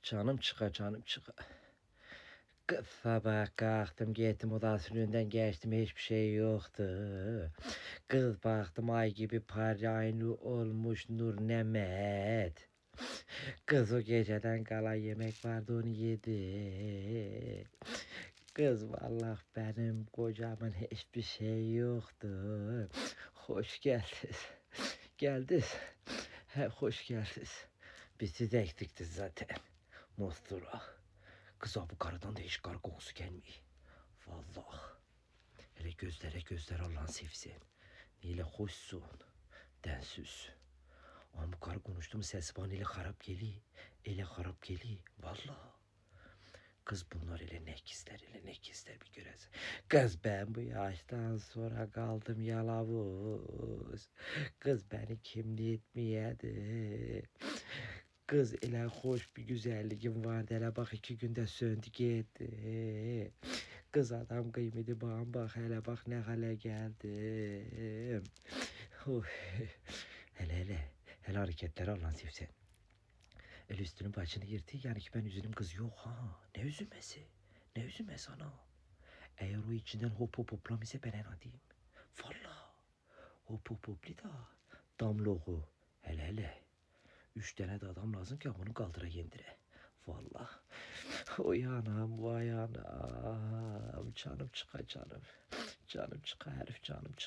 Canım çıka canım çıka. Kız sabah kalktım gittim odasının önünden geçtim hiçbir şey yoktu. Kız baktım ay gibi paraylı olmuş Nur Nemet. Kız o geceden kalan yemek vardı onu yedi. Kız vallahi benim kocamın hiçbir şey yoktu. Hoş geldiniz. Geldiniz. He, hoş geldiniz. Biz siz ektiktiniz zaten. Mostura. Kız bu karıdan da hiç kar kokusu gelmiyor. Vallahi. Hele gözlere gözler Allah'ın sevsin. Neyle hoşsun. Densiz. Ama bu karı konuştu mu ses bana ile harap geliyor. Ele harap geliyor. Vallahi. Kız bunlar ile ne gizler ile ne gizler bir görez. Kız ben bu yaştan sonra kaldım yalavuz. Kız beni kim etmeyedi. Kız ile hoş bir güzelliğim vardı. Hele bak 2 günde söndü gitti. Kız adam kıymeti bana bak hele bak ne hale geldim. Oy. Hele hareketleri Allah'ın sevsen. El üstünün başını yırtı yani ki ben üzülüm kız yok ha. Ne üzülmesi? Ne üzülmesi ana? Eğer o içinden hop hop hoplam ise ben en diyeyim. Valla. Hop hop hopli da. Damloğu. Hele. 3 tane de adam lazım ki bunu kaldıra yendire. Valla. Oy anam vay anam. Canım çıka canım. Canım çıka herif canım çıka.